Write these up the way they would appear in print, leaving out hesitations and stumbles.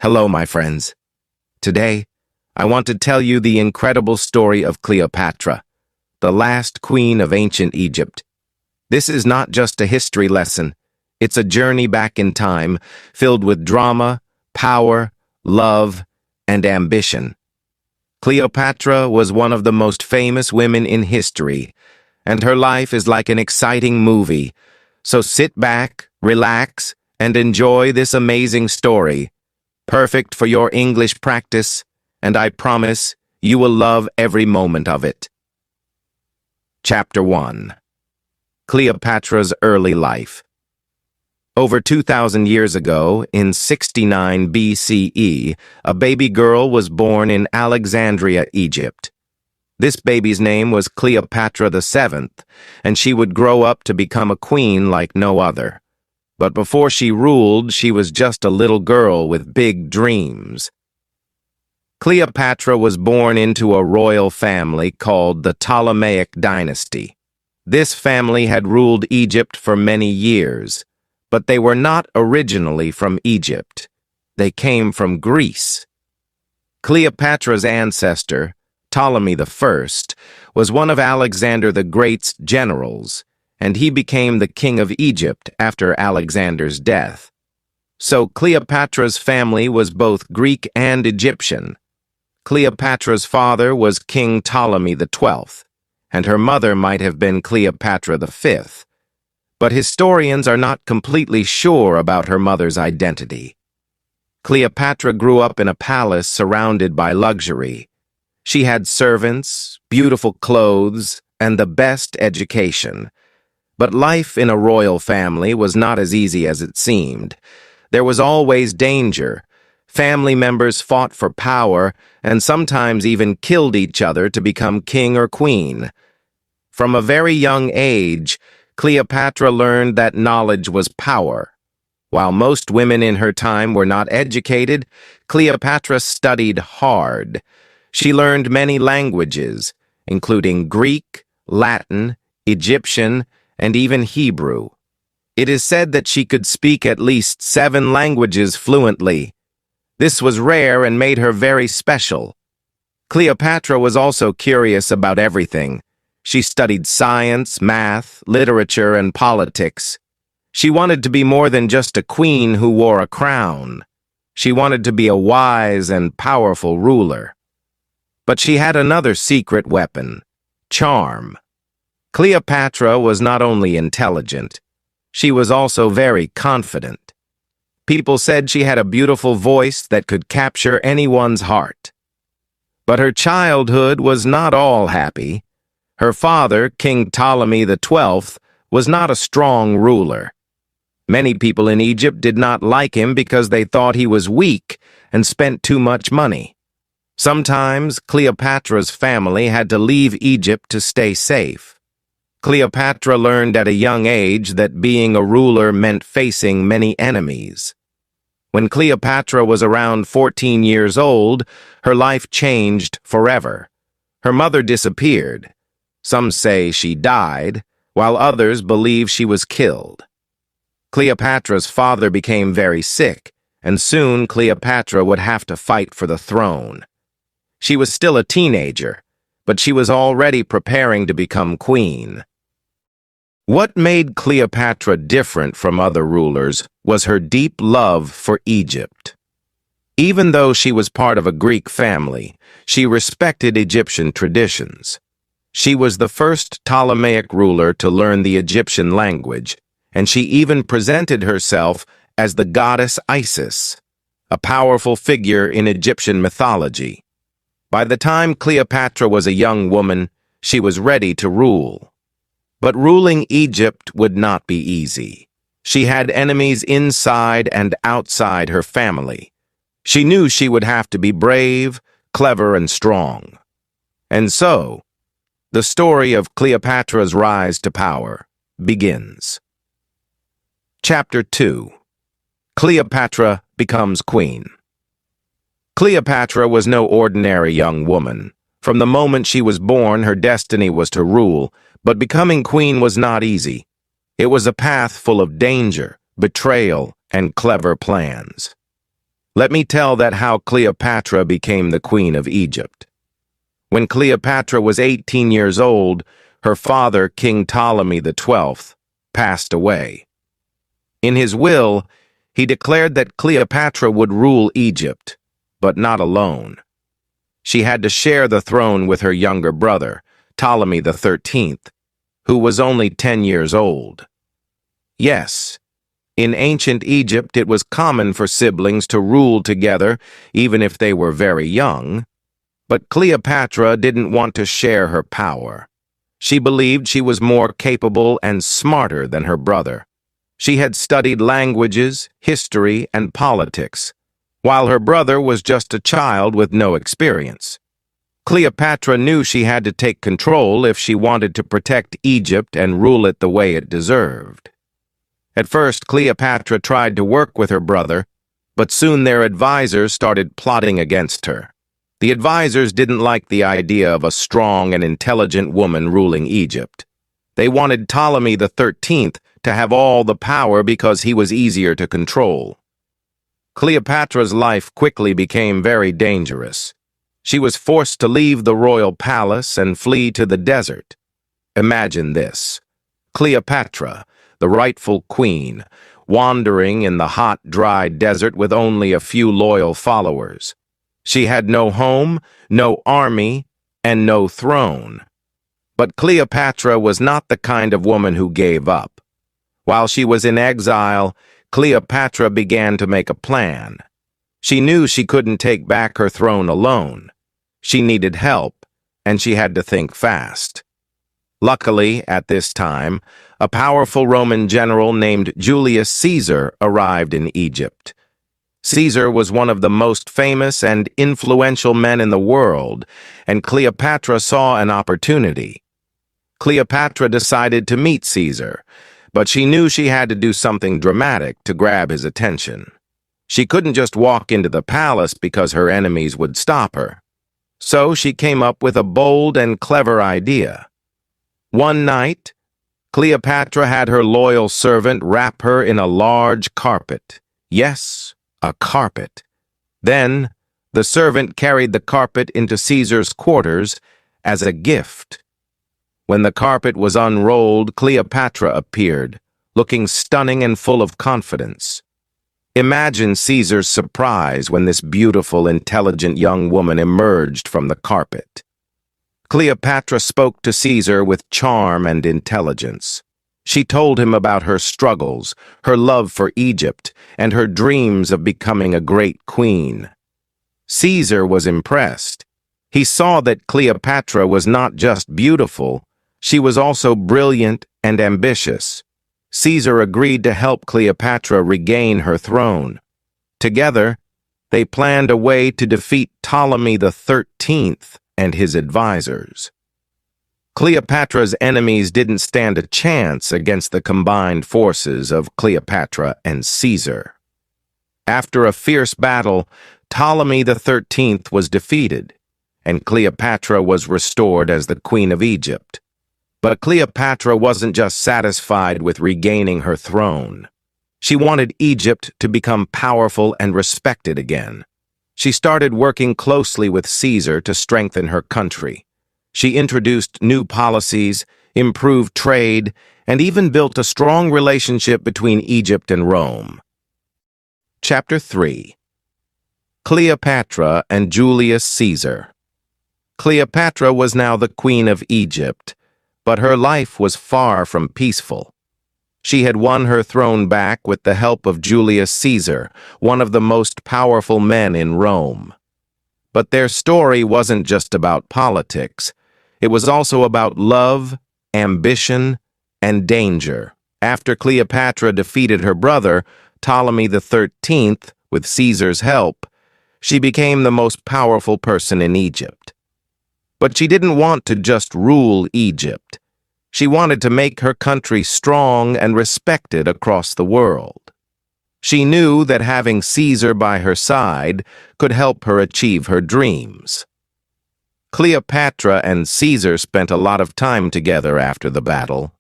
Hello, my friends. Today, I want to tell you the incredible story of Cleopatra, the last queen of ancient Egypt. This is not just a history lesson. It's a journey back in time, filled with drama, power, love, and ambition. Cleopatra was one of the most famous women in history, and her life is like an exciting movie. So sit back, relax, and enjoy this amazing story. Perfect for your English practice, and I promise you will love every moment of it. Chapter 1. Cleopatra's Early Life. Over 2,000 years ago, in 69 BCE, a baby girl was born in Alexandria, Egypt. This baby's name was Cleopatra VII, and she would grow up to become a queen like no other. But before she ruled, she was just a little girl with big dreams. Cleopatra was born into a royal family called the Ptolemaic dynasty. This family had ruled Egypt for many years, but they were not originally from Egypt. They came from Greece. Cleopatra's ancestor, Ptolemy I, was one of Alexander the Great's generals, and he became the king of Egypt after Alexander's death. So Cleopatra's family was both Greek and Egyptian. Cleopatra's father was King Ptolemy XII, and her mother might have been Cleopatra V. But historians are not completely sure about her mother's identity. Cleopatra grew up in a palace surrounded by luxury. She had servants, beautiful clothes, and the best education. But life in a royal family was not as easy as it seemed. There was always danger. Family members fought for power and sometimes even killed each other to become king or queen. From a very young age, Cleopatra learned that knowledge was power. While most women in her time were not educated, Cleopatra studied hard. She learned many languages, including Greek, Latin, Egyptian, and even Hebrew. It is said that she could speak at least 7 languages fluently. This was rare and made her very special. Cleopatra was also curious about everything. She studied science, math, literature, and politics. She wanted to be more than just a queen who wore a crown. She wanted to be a wise and powerful ruler. But she had another secret weapon: charm. Cleopatra was not only intelligent, she was also very confident. People said she had a beautiful voice that could capture anyone's heart. But her childhood was not all happy. Her father, King Ptolemy XII, was not a strong ruler. Many people in Egypt did not like him because they thought he was weak and spent too much money. Sometimes Cleopatra's family had to leave Egypt to stay safe. Cleopatra learned at a young age that being a ruler meant facing many enemies. When Cleopatra was around 14 years old, her life changed forever. Her mother disappeared. Some say she died, while others believe she was killed. Cleopatra's father became very sick, and soon Cleopatra would have to fight for the throne. She was still a teenager, but she was already preparing to become queen. What made Cleopatra different from other rulers was her deep love for Egypt. Even though she was part of a Greek family, she respected Egyptian traditions. She was the first Ptolemaic ruler to learn the Egyptian language, and she even presented herself as the goddess Isis, a powerful figure in Egyptian mythology. By the time Cleopatra was a young woman, she was ready to rule. But ruling Egypt would not be easy. She had enemies inside and outside her family. She knew she would have to be brave, clever, and strong. And so, the story of Cleopatra's rise to power begins. Chapter 2. Cleopatra becomes queen. Cleopatra was no ordinary young woman. From the moment she was born, her destiny was to rule, but becoming queen was not easy. It was a path full of danger, betrayal, and clever plans. Let me tell that how Cleopatra became the queen of Egypt. When Cleopatra was 18 years old, her father, King Ptolemy XII, passed away. In his will, he declared that Cleopatra would rule Egypt, but not alone. She had to share the throne with her younger brother, Ptolemy XIII, who was only 10 years old. Yes, in ancient Egypt it was common for siblings to rule together even if they were very young, but Cleopatra didn't want to share her power. She believed she was more capable and smarter than her brother. She had studied languages, history, and politics, while her brother was just a child with no experience. Cleopatra knew she had to take control if she wanted to protect Egypt and rule it the way it deserved. At first, Cleopatra tried to work with her brother, but soon their advisors started plotting against her. The advisors didn't like the idea of a strong and intelligent woman ruling Egypt. They wanted Ptolemy XIII to have all the power because he was easier to control. Cleopatra's life quickly became very dangerous. She was forced to leave the royal palace and flee to the desert. Imagine this: Cleopatra, the rightful queen, wandering in the hot, dry desert with only a few loyal followers. She had no home, no army, and no throne. But Cleopatra was not the kind of woman who gave up. While she was in exile, Cleopatra began to make a plan. She knew she couldn't take back her throne alone. She needed help, and she had to think fast. Luckily, at this time, a powerful Roman general named Julius Caesar arrived in Egypt. Caesar was one of the most famous and influential men in the world, and Cleopatra saw an opportunity. Cleopatra decided to meet Caesar, but she knew she had to do something dramatic to grab his attention. She couldn't just walk into the palace because her enemies would stop her. So she came up with a bold and clever idea. One night, Cleopatra had her loyal servant wrap her in a large carpet. Yes, a carpet. Then, the servant carried the carpet into Caesar's quarters as a gift. When the carpet was unrolled, Cleopatra appeared, looking stunning and full of confidence. Imagine Caesar's surprise when this beautiful, intelligent young woman emerged from the carpet. Cleopatra spoke to Caesar with charm and intelligence. She told him about her struggles, her love for Egypt, and her dreams of becoming a great queen. Caesar was impressed. He saw that Cleopatra was not just beautiful, she was also brilliant and ambitious. Caesar agreed to help Cleopatra regain her throne. Together, they planned a way to defeat Ptolemy XIII and his advisors. Cleopatra's enemies didn't stand a chance against the combined forces of Cleopatra and Caesar. After a fierce battle, Ptolemy XIII was defeated, and Cleopatra was restored as the Queen of Egypt. But Cleopatra wasn't just satisfied with regaining her throne. She wanted Egypt to become powerful and respected again. She started working closely with Caesar to strengthen her country. She introduced new policies, improved trade, and even built a strong relationship between Egypt and Rome. Chapter 3. Cleopatra and Julius Caesar. Cleopatra was now the Queen of Egypt, but her life was far from peaceful. She had won her throne back with the help of Julius Caesar, one of the most powerful men in Rome. But their story wasn't just about politics. It was also about love, ambition, and danger. After Cleopatra defeated her brother, Ptolemy XIII, with Caesar's help, she became the most powerful person in Egypt. But she didn't want to just rule Egypt. She wanted to make her country strong and respected across the world. She knew that having Caesar by her side could help her achieve her dreams. Cleopatra and Caesar spent a lot of time together after the battle.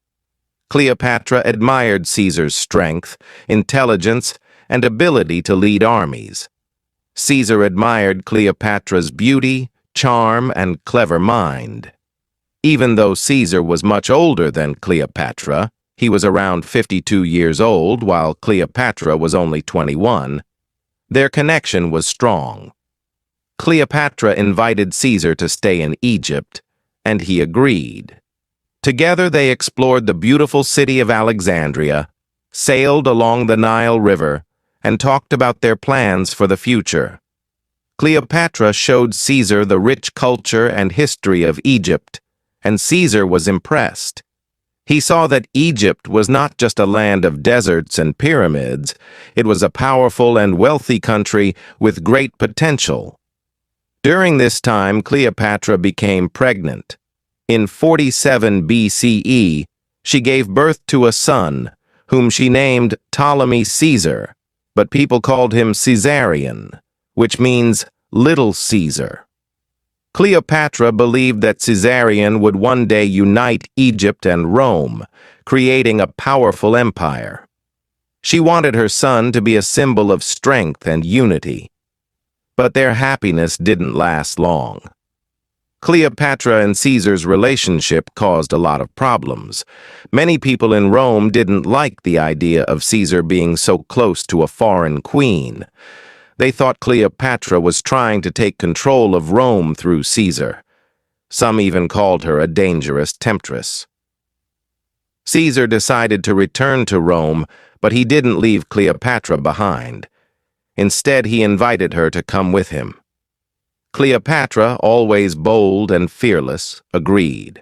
Cleopatra admired Caesar's strength, intelligence, and ability to lead armies. Caesar admired Cleopatra's beauty, charm, and clever mind. Even though Caesar was much older than Cleopatra, he was around 52 years old while Cleopatra was only 21, their connection was strong. Cleopatra invited Caesar to stay in Egypt, and he agreed. Together they explored the beautiful city of Alexandria, sailed along the Nile River, and talked about their plans for the future. Cleopatra showed Caesar the rich culture and history of Egypt, and Caesar was impressed. He saw that Egypt was not just a land of deserts and pyramids, it was a powerful and wealthy country with great potential. During this time, Cleopatra became pregnant. In 47 BCE, she gave birth to a son, whom she named Ptolemy Caesar, but people called him Caesarion, which means Little Caesar. Cleopatra believed that Caesarion would one day unite Egypt and Rome, creating a powerful empire. She wanted her son to be a symbol of strength and unity. But their happiness didn't last long. Cleopatra and Caesar's relationship caused a lot of problems. Many people in Rome didn't like the idea of Caesar being so close to a foreign queen. They thought Cleopatra was trying to take control of Rome through Caesar. Some even called her a dangerous temptress. Caesar decided to return to Rome, but he didn't leave Cleopatra behind. Instead, he invited her to come with him. Cleopatra, always bold and fearless, agreed.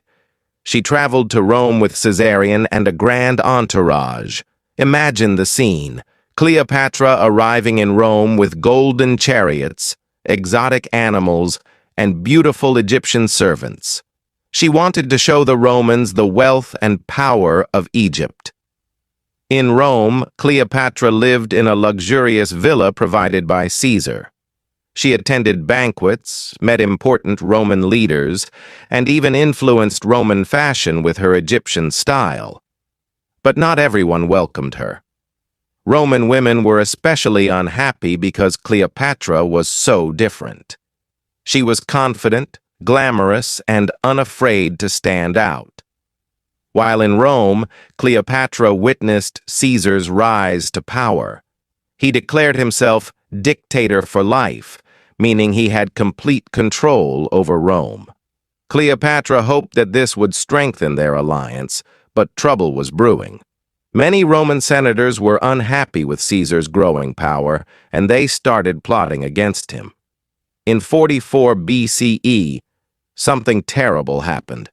She traveled to Rome with Caesarion and a grand entourage. Imagine the scene. Cleopatra arriving in Rome with golden chariots, exotic animals, and beautiful Egyptian servants. She wanted to show the Romans the wealth and power of Egypt. In Rome, Cleopatra lived in a luxurious villa provided by Caesar. She attended banquets, met important Roman leaders, and even influenced Roman fashion with her Egyptian style. But not everyone welcomed her. Roman women were especially unhappy because Cleopatra was so different. She was confident, glamorous, and unafraid to stand out. While in Rome, Cleopatra witnessed Caesar's rise to power. He declared himself dictator for life, meaning he had complete control over Rome. Cleopatra hoped that this would strengthen their alliance, but trouble was brewing. Many Roman senators were unhappy with Caesar's growing power, and they started plotting against him. In 44 BCE, something terrible happened.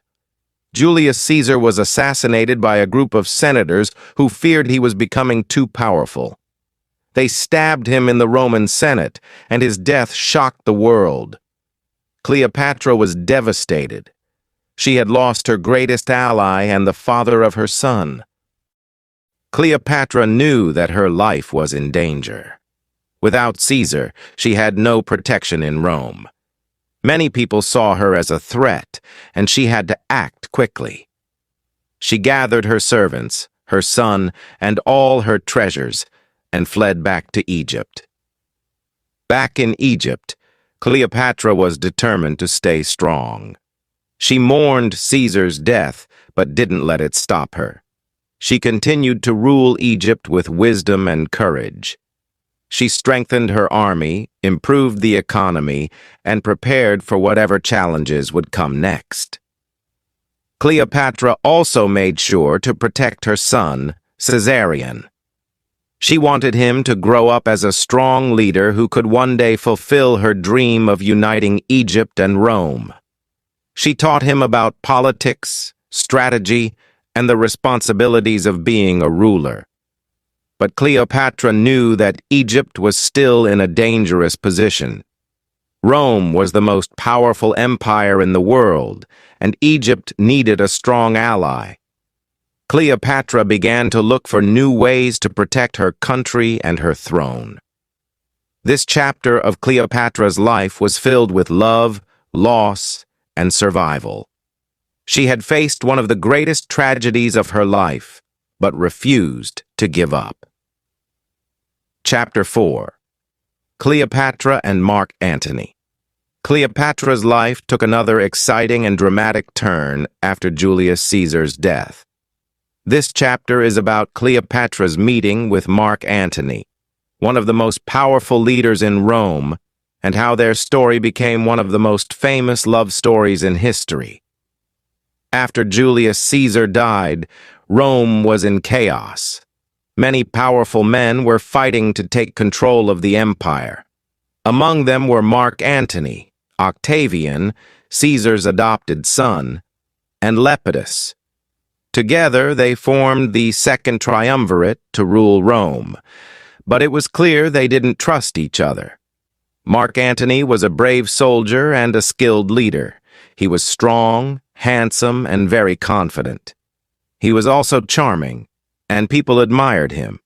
Julius Caesar was assassinated by a group of senators who feared he was becoming too powerful. They stabbed him in the Roman Senate, and his death shocked the world. Cleopatra was devastated. She had lost her greatest ally and the father of her son. Cleopatra knew that her life was in danger. Without Caesar, she had no protection in Rome. Many people saw her as a threat, and she had to act quickly. She gathered her servants, her son, and all her treasures, and fled back to Egypt. Back in Egypt, Cleopatra was determined to stay strong. She mourned Caesar's death, but didn't let it stop her. She continued to rule Egypt with wisdom and courage. She strengthened her army, improved the economy, and prepared for whatever challenges would come next. Cleopatra also made sure to protect her son, Caesarion. She wanted him to grow up as a strong leader who could one day fulfill her dream of uniting Egypt and Rome. She taught him about politics, strategy, and the responsibilities of being a ruler. But Cleopatra knew that Egypt was still in a dangerous position. Rome was the most powerful empire in the world, and Egypt needed a strong ally. Cleopatra began to look for new ways to protect her country and her throne. This chapter of Cleopatra's life was filled with love, loss, and survival. She had faced one of the greatest tragedies of her life, but refused to give up. Chapter 4. Cleopatra and Mark Antony. Cleopatra's life took another exciting and dramatic turn after Julius Caesar's death. This chapter is about Cleopatra's meeting with Mark Antony, one of the most powerful leaders in Rome, and how their story became one of the most famous love stories in history. After Julius Caesar died, Rome was in chaos. Many powerful men were fighting to take control of the empire. Among them were Mark Antony, Octavian, Caesar's adopted son, and Lepidus. Together, they formed the Second Triumvirate to rule Rome, but it was clear they didn't trust each other. Mark Antony was a brave soldier and a skilled leader. He was strong, handsome, and very confident. He was also charming, and people admired him.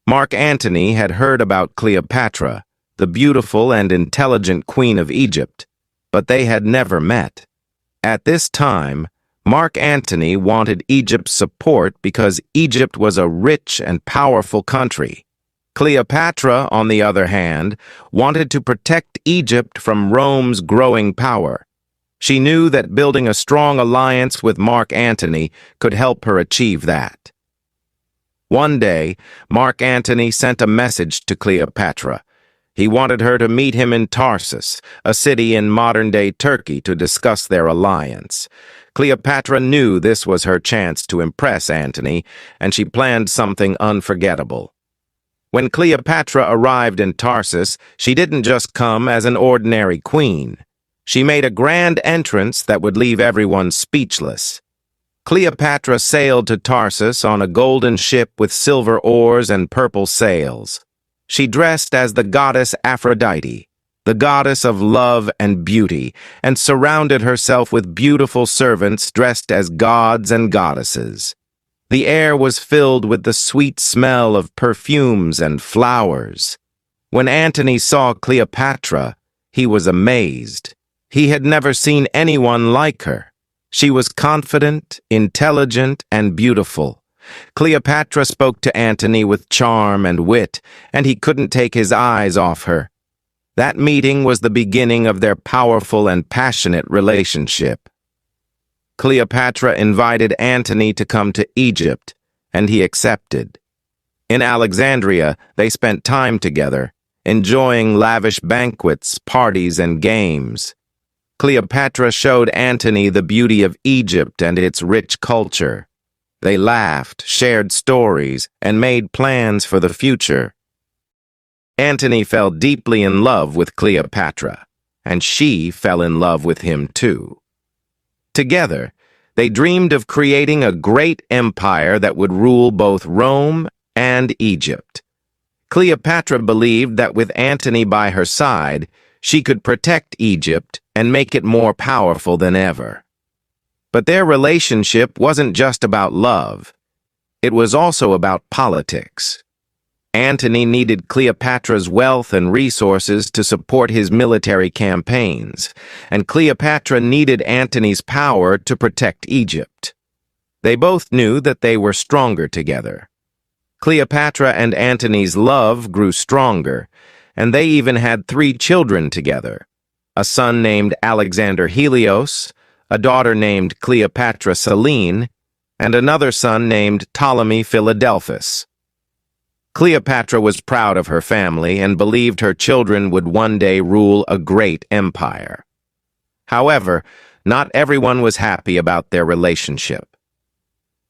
Mark Antony had heard about Cleopatra, the beautiful and intelligent queen of Egypt, but they had never met. At this time, Mark Antony wanted Egypt's support because Egypt was a rich and powerful country. Cleopatra, on the other hand, wanted to protect Egypt from Rome's growing power. She knew that building a strong alliance with Mark Antony could help her achieve that. One day, Mark Antony sent a message to Cleopatra. He wanted her to meet him in Tarsus, a city in modern-day Turkey, to discuss their alliance. Cleopatra knew this was her chance to impress Antony, and she planned something unforgettable. When Cleopatra arrived in Tarsus, she didn't just come as an ordinary queen. She made a grand entrance that would leave everyone speechless. Cleopatra sailed to Tarsus on a golden ship with silver oars and purple sails. She dressed as the goddess Aphrodite, the goddess of love and beauty, and surrounded herself with beautiful servants dressed as gods and goddesses. The air was filled with the sweet smell of perfumes and flowers. When Antony saw Cleopatra, he was amazed. He had never seen anyone like her. She was confident, intelligent, and beautiful. Cleopatra spoke to Antony with charm and wit, and he couldn't take his eyes off her. That meeting was the beginning of their powerful and passionate relationship. Cleopatra invited Antony to come to Egypt, and he accepted. In Alexandria, they spent time together, enjoying lavish banquets, parties, and games. Cleopatra showed Antony the beauty of Egypt and its rich culture. They laughed, shared stories, and made plans for the future. Antony fell deeply in love with Cleopatra, and she fell in love with him too. Together, they dreamed of creating a great empire that would rule both Rome and Egypt. Cleopatra believed that with Antony by her side, she could protect Egypt and make it more powerful than ever. But their relationship wasn't just about love. It was also about politics. Antony needed Cleopatra's wealth and resources to support his military campaigns, and Cleopatra needed Antony's power to protect Egypt. They both knew that they were stronger together. Cleopatra and Antony's love grew stronger, and they even had 3 children together: a son named Alexander Helios, a daughter named Cleopatra Selene, and another son named Ptolemy Philadelphus. Cleopatra was proud of her family and believed her children would one day rule a great empire. However, not everyone was happy about their relationship.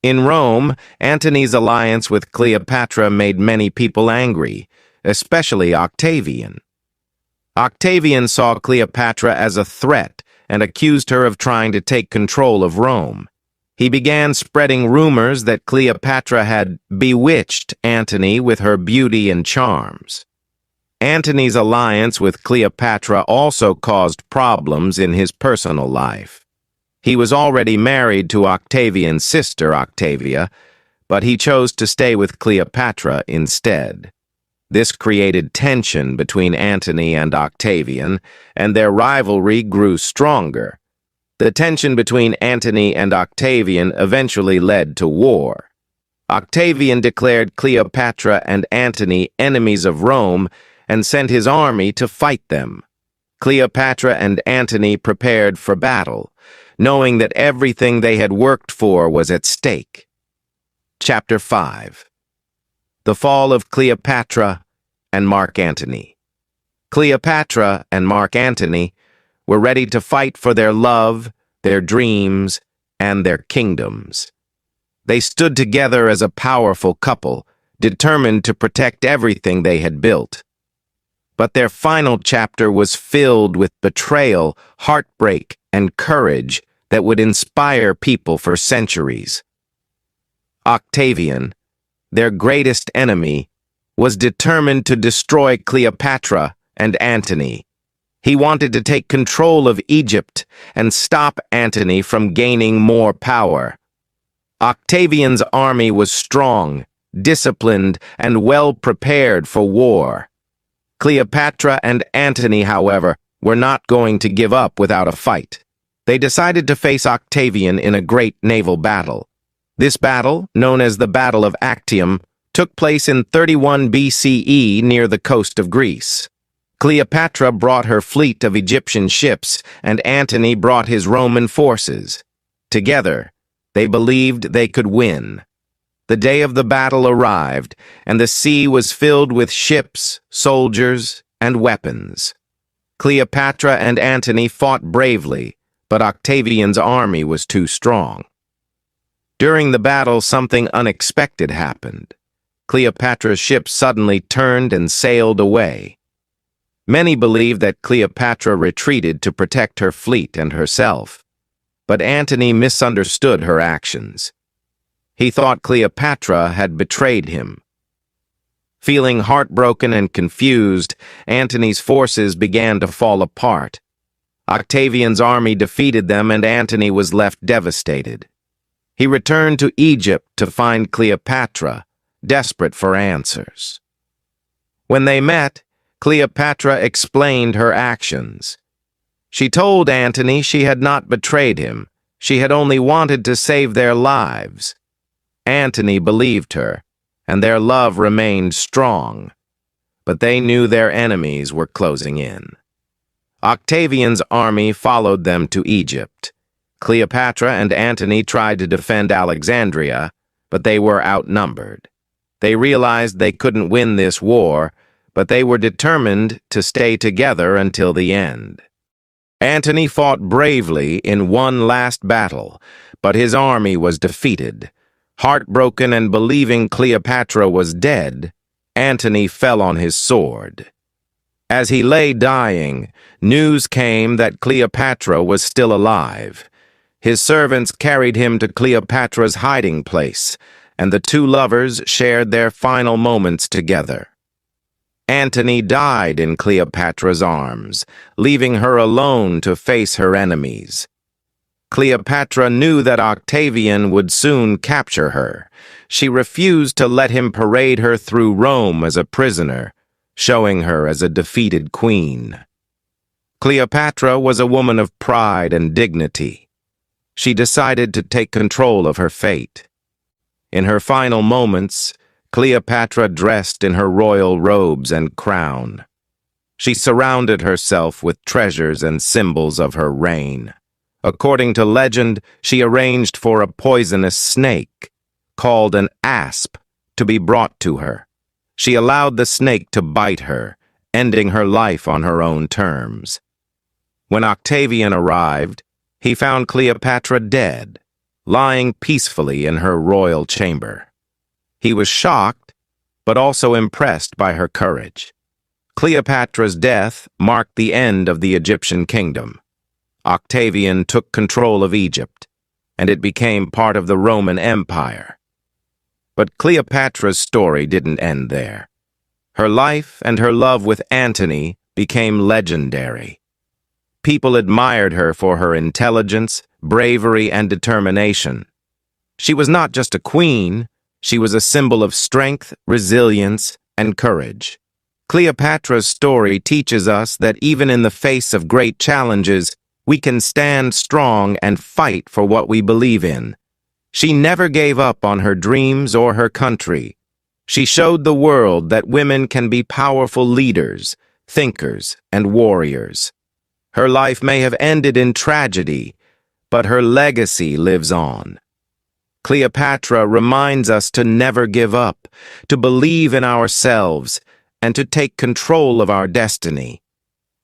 In Rome, Antony's alliance with Cleopatra made many people angry, especially Octavian. Octavian saw Cleopatra as a threat and accused her of trying to take control of Rome. He began spreading rumors that Cleopatra had bewitched Antony with her beauty and charms. Antony's alliance with Cleopatra also caused problems in his personal life. He was already married to Octavian's sister, Octavia, but he chose to stay with Cleopatra instead. This created tension between Antony and Octavian, and their rivalry grew stronger. The tension between Antony and Octavian eventually led to war. Octavian declared Cleopatra and Antony enemies of Rome and sent his army to fight them. Cleopatra and Antony prepared for battle, knowing that everything they had worked for was at stake. Chapter 5. The Fall of Cleopatra and Mark Antony. Cleopatra and Mark Antony were ready to fight for their love, their dreams, and their kingdoms. They stood together as a powerful couple, determined to protect everything they had built. But their final chapter was filled with betrayal, heartbreak, and courage that would inspire people for centuries. Octavian, their greatest enemy, was determined to destroy Cleopatra and Antony. He wanted to take control of Egypt and stop Antony from gaining more power. Octavian's army was strong, disciplined, and well prepared for war. Cleopatra and Antony, however, were not going to give up without a fight. They decided to face Octavian in a great naval battle. This battle, known as the Battle of Actium, took place in 31 BCE near the coast of Greece. Cleopatra brought her fleet of Egyptian ships, and Antony brought his Roman forces. Together, they believed they could win. The day of the battle arrived, and the sea was filled with ships, soldiers, and weapons. Cleopatra and Antony fought bravely, but Octavian's army was too strong. During the battle, something unexpected happened. Cleopatra's ship suddenly turned and sailed away. Many believe that Cleopatra retreated to protect her fleet and herself, but Antony misunderstood her actions. He thought Cleopatra had betrayed him. Feeling heartbroken and confused, Antony's forces began to fall apart. Octavian's army defeated them, and Antony was left devastated. He returned to Egypt to find Cleopatra, desperate for answers. When they met, Cleopatra explained her actions. She told Antony she had not betrayed him. She had only wanted to save their lives. Antony believed her, and their love remained strong. But they knew their enemies were closing in. Octavian's army followed them to Egypt. Cleopatra and Antony tried to defend Alexandria, but they were outnumbered. They realized they couldn't win this war, but they were determined to stay together until the end. Antony fought bravely in one last battle, but his army was defeated. Heartbroken and believing Cleopatra was dead, Antony fell on his sword. As he lay dying, news came that Cleopatra was still alive. His servants carried him to Cleopatra's hiding place, and the two lovers shared their final moments together. Antony died in Cleopatra's arms, leaving her alone to face her enemies. Cleopatra knew that Octavian would soon capture her. She refused to let him parade her through Rome as a prisoner, showing her as a defeated queen. Cleopatra was a woman of pride and dignity. She decided to take control of her fate. In her final moments, Cleopatra dressed in her royal robes and crown. She surrounded herself with treasures and symbols of her reign. According to legend, she arranged for a poisonous snake, called an asp, to be brought to her. She allowed the snake to bite her, ending her life on her own terms. When Octavian arrived, he found Cleopatra dead, lying peacefully in her royal chamber. He was shocked, but also impressed by her courage. Cleopatra's death marked the end of the Egyptian kingdom. Octavian took control of Egypt, and it became part of the Roman Empire. But Cleopatra's story didn't end there. Her life and her love with Antony became legendary. People admired her for her intelligence, bravery, and determination. She was not just a queen, she was a symbol of strength, resilience, and courage. Cleopatra's story teaches us that even in the face of great challenges, we can stand strong and fight for what we believe in. She never gave up on her dreams or her country. She showed the world that women can be powerful leaders, thinkers, and warriors. Her life may have ended in tragedy, but her legacy lives on. Cleopatra reminds us to never give up, to believe in ourselves, and to take control of our destiny.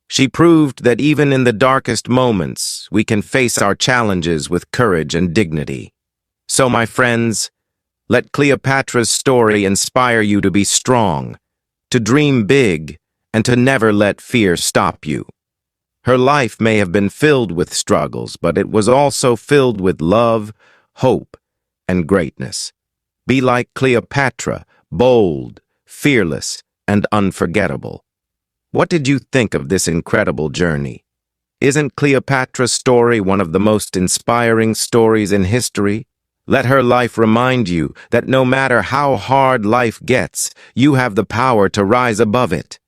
She proved that even in the darkest moments, we can face our challenges with courage and dignity. So, my friends, let Cleopatra's story inspire you to be strong, to dream big, and to never let fear stop you. Her life may have been filled with struggles, but it was also filled with love, hope, and greatness. Be like Cleopatra, bold, fearless, and unforgettable. What did you think of this incredible journey? Isn't Cleopatra's story one of the most inspiring stories in history? Let her life remind you that no matter how hard life gets, you have the power to rise above it.